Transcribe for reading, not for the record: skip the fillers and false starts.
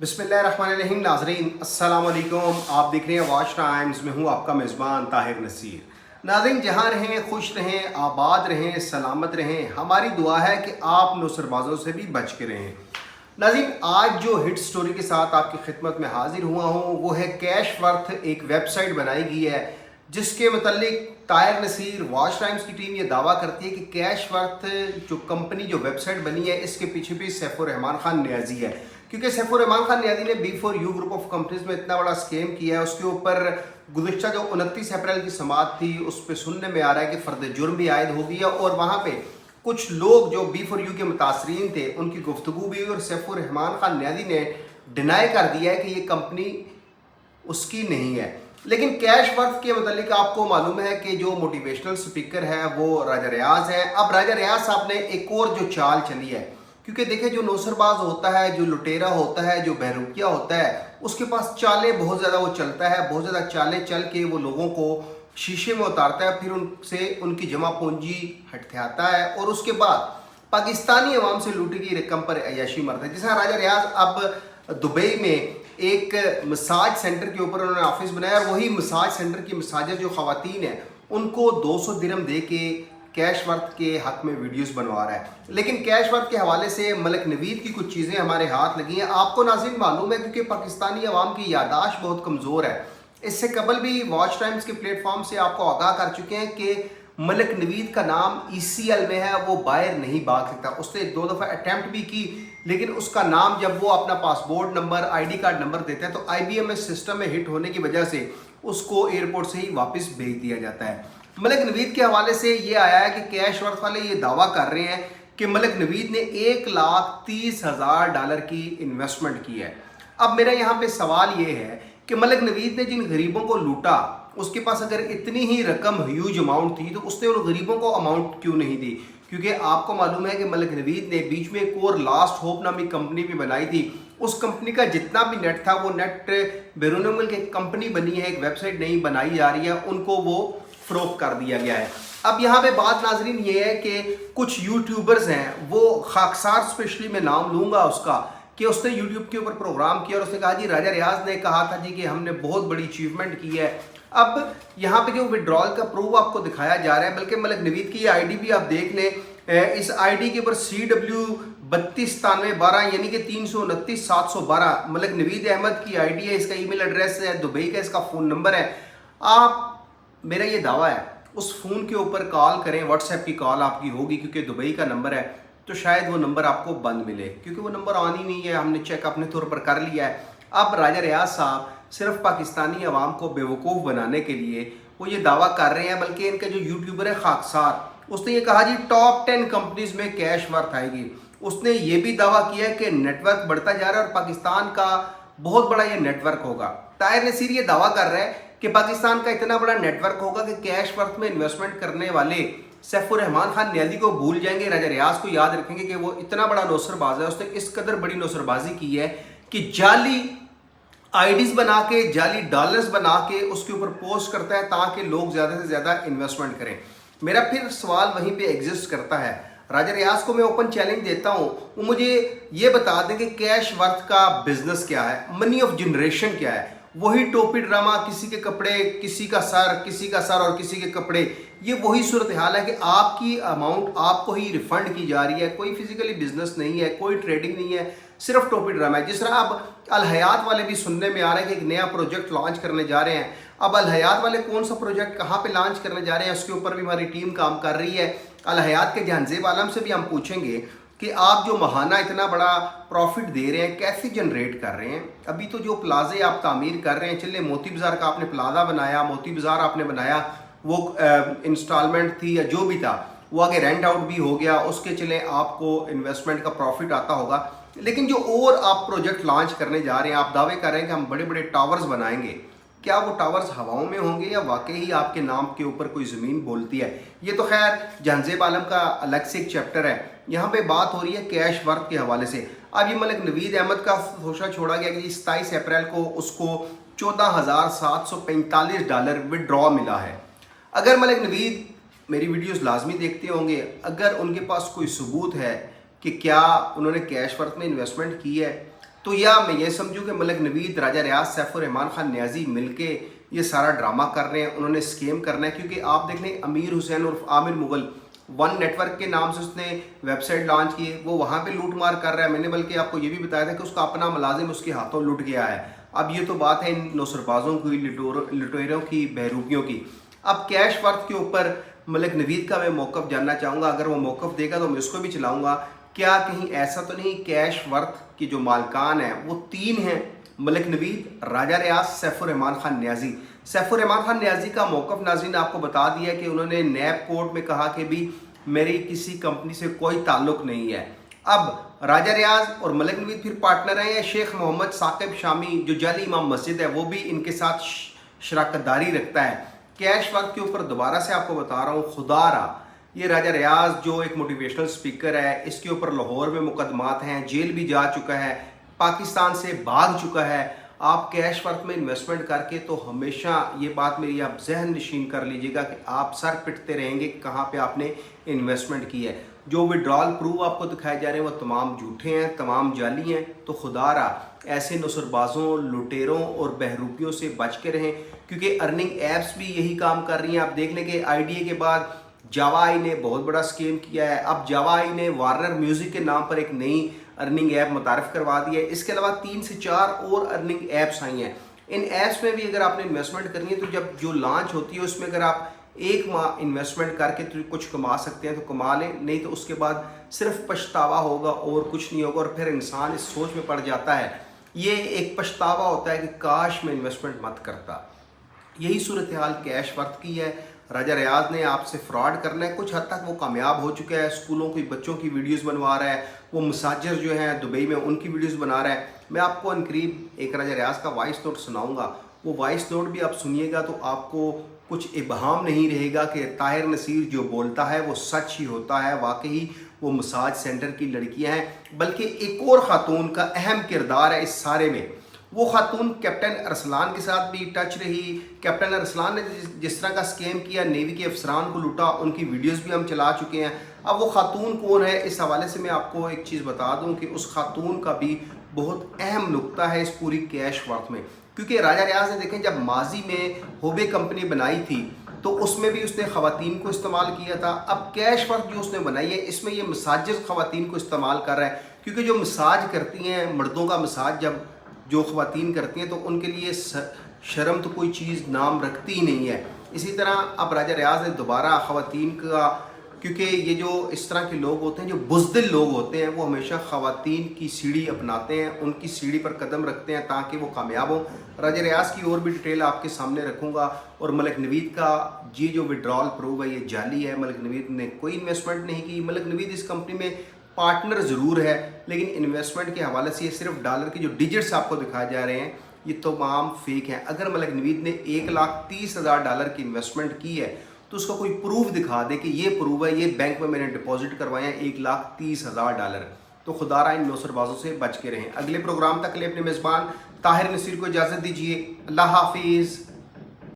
बिस्मिल्लाहिर्रहमानिर्रहीम। नाज़रीन अस्सलाम वालेकुम। आप देख रहे हैं वॉच टाइम्स में हूँ आपका मेज़बान ताहिर नसीर। नाज़रीन जहाँ रहें खुश रहें, आबाद रहें, सलामत रहें। हमारी दुआ है कि आप नुसरबाजों से भी बच के रहें। नाज़रीन आज जो हिट स्टोरी के साथ आपकी खिदमत में हाजिर हुआ हूँ वो है कैशवर्थ। एक वेबसाइट बनाई गई है जिसके मतलब ताहिर नसीर वॉच टाइम्स की टीम ये दावा करती है कि कैशवर्थ जो कंपनी जो वेबसाइट बनी है इसके पीछे भी सैफुर रहमान खान नियाजी है, क्योंकि सैफुर रहमान खान नियाजी ने B4U ग्रुप ऑफ कंपनीज में इतना बड़ा स्कैम किया है। उसके ऊपर गुज़िश्ता जो 29 अप्रैल की समाअत थी उस पर सुनने में आ रहा है कि फ़र्द जुर्म भी आयद हो गई है और वहाँ पे कुछ लोग जो B4U के मुतासरीन थे उनकी गुफ्तगू भी हुई और सैफुर रहमान खान नियाजी ने डिनाई कर दिया है कि ये कंपनी उसकी नहीं है। लेकिन कैशवर्थ के मतलब आपको मालूम है कि जो मोटिवेशनल स्पीकर है वो राजा रियाज है। अब राजा रियाज साहब ने एक और जो चाल चली है, क्योंकि देखिए जो नौसरबाज होता है, जो लुटेरा होता है, जो बहरूपिया होता है, उसके पास चालें बहुत ज़्यादा वो चलता है, बहुत ज़्यादा चालें चल के वो लोगों को शीशे में उतारता है, फिर उनसे उनकी जमा पूंजी हटता है और उसके बाद पाकिस्तानी अवाम से लूटी गई रकम पर अय्याशी मरता है। जैसा राजा रियाज अब दुबई में एक मसाज सेंटर के ऊपर उन्होंने ऑफिस बनाया और वही मसाज सेंटर की मसाजर जो ख़वातीन हैं उनको 200 दिरहम दे के कैशवर्थ के हक में वीडियोस बनवा रहा है। लेकिन कैशवर्थ के हवाले से मलिक नवीद की कुछ चीज़ें हमारे हाथ लगी हैं। आपको नाज़रीन मालूम है क्योंकि पाकिस्तानी अवाम की यादाश्त बहुत कमज़ोर है। इससे कबल भी वॉच टाइम्स के प्लेटफॉर्म से आपको आगाह कर चुके हैं कि मलिक नवीद का नाम ECL में है, वो बाहर नहीं भाग सकता। उसने 2 दफ़ा अटैम्प्ट भी की, लेकिन उसका नाम जब वो अपना passport number ID card number देता है तो IBMS सिस्टम में हिट होने की वजह से उसको एयरपोर्ट से ही वापस भेज दिया जाता है। मलिक नवीद के हवाले से ये आया है कि कैशवर्थ वाले ये दावा कर रहे हैं कि मलिक नवीद ने $1,30,000 की इन्वेस्टमेंट की है। अब मेरा यहाँ पे सवाल ये है कि मलिक नवीद ने जिन गरीबों को लूटा उसके पास अगर इतनी ही रकम ह्यूज अमाउंट थी तो उसने उन गरीबों को अमाउंट क्यों नहीं दी? क्योंकि आपको मालूम है कि मलिक नवीद ने बीच में एक और लास्ट होप नामी कंपनी भी बनाई थी। उस कंपनी का जितना भी नेट था वो नेट बैरून मुल्क एक कंपनी बनी है, एक वेबसाइट नई बनाई जा रही है, उनको वो फरोख्त कर दिया गया है। अब यहाँ पे बात नाजरीन ये है कि कुछ यूट्यूबर्स हैं, वो खाकसार स्पेशली मैं नाम लूँगा उसका, कि उसने यूट्यूब के ऊपर प्रोग्राम किया और उसने कहा जी राजा रियाज ने कहा था जी कि हमने बहुत बड़ी अचीवमेंट की है। अब यहाँ पे जो विड्रॉल का प्रूफ आपको दिखाया जा रहा है, बल्कि मलिक नवीद की ID भी आप देख लें, इस ID के ऊपर CW 329312 यानी कि 329,712 मलिक नवीद अहमद की ID है, इसका ईमेल एड्रेस है, दुबई का इसका फ़ोन नंबर है। आप मेरा ये दावा है उस फ़ोन के ऊपर कॉल करें, व्हाट्सएप की कॉल आपकी होगी क्योंकि दुबई का नंबर है, तो शायद वो नंबर आपको बंद मिले क्योंकि वो नंबर ऑन ही नहीं है, हमने चेक अपने तौर पर कर लिया है। अब राजा रियाज साहब सिर्फ पाकिस्तानी अवाम को बेवकूफ़ बनाने के लिए वो ये दावा कर रहे हैं, बल्कि इनका जो यूट्यूबर है खाकसार, उसने ये कहा जी टॉप 10 कंपनीज में कैशवर्थ आएगी। उसने ये भी दावा किया कि नेटवर्क बढ़ता जा रहा है और पाकिस्तान का बहुत बड़ा ये नेटवर्क होगा। ताहिर नसीर ये दावा कर रहा है कि पाकिस्तान का इतना बड़ा नेटवर्क होगा कि कैशवर्थ में इन्वेस्टमेंट करने वाले सैफुर रहमान खान नियाजी को भूल जाएंगे, राजा रियाज को याद रखेंगे कि वो इतना बड़ा नौसरबाज है। उसने इस कदर बड़ी नौसरबाजी की है कि जाली IDs बना के, जाली डॉलर्स बना के उसके ऊपर पोस्ट करता है ताकि लोग ज़्यादा से ज़्यादा इन्वेस्टमेंट करें। मेरा फिर सवाल वहीं पे एग्जिस्ट करता है, राजा रियाज को मैं ओपन चैलेंज देता हूँ, वो मुझे ये बता दें कि कैशवर्थ का बिजनेस क्या है, मनी ऑफ जनरेशन क्या है। वही टोपी ड्रामा, किसी के कपड़े, किसी का सर और किसी के कपड़े, ये वही सूरत हाल है कि आपकी अमाउंट आपको ही रिफंड की जा रही है। कोई फिजिकली बिजनेस नहीं है, कोई ट्रेडिंग नहीं है, सिर्फ टोपी ड्रामा है। जिस तरह अब अल हयात वाले भी सुनने में आ रहा है कि एक नया प्रोजेक्ट लॉन्च करने जा रहे हैं। अब अल हयात वाले कौन सा प्रोजेक्ट कहाँ पे लॉन्च करने जा रहे हैं उसके ऊपर भी हमारी टीम काम कर रही है। अल हयात के जहांजेब आलम से भी हम पूछेंगे कि आप जो महाना इतना बड़ा प्रॉफिट दे रहे हैं कैसे जनरेट कर रहे हैं। अभी तो जो प्लाजे आप तामीर कर रहे हैं, चलिए मोती बाज़ार का आपने प्लाजा बनाया, मोती बाज़ार आपने बनाया, वो इंस्टॉलमेंट थी या जो भी था वो आगे रेंट आउट भी हो गया, उसके चले आपको इन्वेस्टमेंट का प्रॉफिट आता होगा। लेकिन जो और आप प्रोजेक्ट लॉन्च करने जा रहे हैं, आप दावे कर रहे हैं कि हम बड़े बड़े टावर्स बनाएंगे, क्या वो टावर्स हवाओं में होंगे या वाकई ही आपके नाम के ऊपर कोई ज़मीन बोलती है? ये तो खैर जहांजेब आलम का अलग से एक चैप्टर है। यहाँ पे बात हो रही है कैशवर्थ के हवाले से। अब ये मलिक नवीद अहमद का सोचा छोड़ा गया कि 27 अप्रैल को उसको $14,745 विड्रॉ मिला है। अगर मलिक नवीद मेरी वीडियोस लाजमी देखते होंगे, अगर उनके पास कोई सबूत है कि क्या उन्होंने कैशवर्थ में इन्वेस्टमेंट की है, تو یا میں یہ سمجھوں کہ ملک نوید، راجہ ریاض، سیف الرحمان خان نیازی مل کے یہ سارا ڈرامہ کر رہے ہیں، انہوں نے اسکیم کرنا ہے. کیونکہ آپ دیکھ لیں امیر حسین عرف عامر مغل ون نیٹ ورک کے نام سے اس نے ویب سائٹ لانچ کی ہے، وہ وہاں پہ لوٹ مار کر رہا ہے. میں نے بلکہ آپ کو یہ بھی بتایا تھا کہ اس کا اپنا ملازم اس کے ہاتھوں لٹ گیا ہے. اب یہ تو بات ہے ان نوسر بازوں کی، لٹیروں کی، بہروپیوں کی. اب کیش ورتھ کے اوپر ملک نوید کا میں موقف جاننا چاہوں گا. اگر وہ موقف دے گا تو میں اس کو بھی چلاؤں گا. کیا کہیں ایسا تو نہیں کیش ورتھ کی جو مالکان ہیں وہ 3 ہیں، ملک نوید، راجہ ریاض، سیف الرحمان خان نیازی. سیف الرحمان خان نیازی کا موقف ناظرین آپ کو بتا دیا کہ انہوں نے نیب کورٹ میں کہا کہ بھی میری کسی کمپنی سے کوئی تعلق نہیں ہے. اب راجہ ریاض اور ملک نوید پھر پارٹنر ہیں. یا شیخ محمد ثاقب شامی جو جعلی امام مسجد ہے وہ بھی ان کے ساتھ شراکت داری رکھتا ہے. کیش ورتھ کے اوپر دوبارہ سے آپ کو بتا رہا ہوں، خدا را یہ راجہ ریاض جو ایک موٹیویشنل سپیکر ہے، اس کے اوپر لاہور میں مقدمات ہیں، جیل بھی جا چکا ہے، پاکستان سے بھاگ چکا ہے. آپ کیش ورتھ میں انویسٹمنٹ کر کے تو ہمیشہ یہ بات میری آپ ذہن نشین کر لیجئے گا کہ آپ سر پٹتے رہیں گے کہاں پہ آپ نے انویسٹمنٹ کی ہے. جو وڈرال پروف آپ کو دکھائے جا رہے ہیں وہ تمام جھوٹے ہیں، تمام جعلی ہیں. تو خدا را ایسے نصر بازوں، لٹیروں اور بہروپیوں سے بچ کے رہیں، کیونکہ ارننگ ایپس بھی یہی کام کر رہی ہیں. آپ دیکھ لیں کہ آئی ڈی اے کے بعد جاوا آئی نے بہت بڑا اسکیم کیا ہے. اب جاوا آئی نے وارنر میوزک کے نام پر ایک نئی ارننگ ایپ متعارف کروا دی ہے. اس کے علاوہ 3 سے 4 اور ارننگ ایپس آئی ہیں. ان ایپس میں بھی اگر آپ نے انویسٹمنٹ کرنی ہے تو جب جو لانچ ہوتی ہے اس میں اگر آپ 1 ماہ انویسٹمنٹ کر کے تو کچھ کما سکتے ہیں تو کما لیں، نہیں تو اس کے بعد صرف پچھتاوا ہوگا اور کچھ نہیں ہوگا. اور پھر انسان اس سوچ میں پڑ جاتا ہے، یہ ایک پچھتاوا ہوتا ہے کہ کاش میں انویسٹمنٹ مت کرتا. یہی صورتحال کیش ورتھ کی ہے. راجہ ریاض نے آپ سے فراڈ کرنا ہے، کچھ حد تک وہ کامیاب ہو چکا ہے. اسکولوں کی بچوں کی ویڈیوز بنوا رہا ہے، وہ مساجر جو ہیں دبئی میں ان کی ویڈیوز بنا رہا ہے. میں آپ کو عنقریب ایک راجہ ریاض کا وائس نوٹ سناؤں گا. وہ وائس نوٹ بھی آپ سنیے گا تو آپ کو کچھ ابہام نہیں رہے گا کہ طاہر نصیر جو بولتا ہے وہ سچ ہی ہوتا ہے. واقعی وہ مساج سینٹر کی لڑکیاں ہیں. بلکہ ایک اور خاتون کا اہم کردار ہے اس سارے میں. وہ خاتون کیپٹن ارسلان کے ساتھ بھی ٹچ رہی. کیپٹن ارسلان نے جس طرح کا اسکیم کیا، نیوی کے افسران کو لوٹا، ان کی ویڈیوز بھی ہم چلا چکے ہیں. اب وہ خاتون کون ہے، اس حوالے سے میں آپ کو ایک چیز بتا دوں کہ اس خاتون کا بھی بہت اہم نقطہ ہے اس پوری کیش ورتھ میں. کیونکہ راجہ ریاض نے دیکھیں جب ماضی میں ہوبے کمپنی بنائی تھی تو اس میں بھی اس نے خواتین کو استعمال کیا تھا. اب کیش ورتھ جو اس نے بنائی ہے اس میں یہ مساجر خواتین کو استعمال کر رہا ہے. کیونکہ جو مساج کرتی ہیں، مردوں کا مساج جب جو خواتین کرتی ہیں تو ان کے لیے شرم تو کوئی چیز نام رکھتی ہی نہیں ہے. اسی طرح اب راجہ ریاض نے دوبارہ خواتین کا، کیونکہ یہ جو اس طرح کے لوگ ہوتے ہیں جو بزدل لوگ ہوتے ہیں وہ ہمیشہ خواتین کی سیڑھی اپناتے ہیں، ان کی سیڑھی پر قدم رکھتے ہیں تاکہ وہ کامیاب ہوں. راجہ ریاض کی اور بھی ڈیٹیل آپ کے سامنے رکھوں گا. اور ملک نوید کا یہ جو وڈرال پروف ہے یہ جعلی ہے. ملک نوید نے کوئی انویسٹمنٹ نہیں کی. ملک نوید اس کمپنی میں پارٹنر ضرور ہے لیکن انویسٹمنٹ کے حوالے سے یہ صرف ڈالر کے جو ڈیجٹس آپ کو دکھائے جا رہے ہیں یہ تمام فیک ہیں. اگر ملک نوید نے $1,30,000 کی انویسٹمنٹ کی ہے تو اس کا کوئی پروف دکھا دے کہ یہ پروف ہے، یہ بینک میں نے ڈپازٹ کروائے ہیں $1,30,000. تو خدا را ان نوسر بازوں سے بچ کے رہیں. اگلے پروگرام تک کے لیے اپنے میزبان طاہر نصیر کو اجازت دیجیے. اللہ حافظ.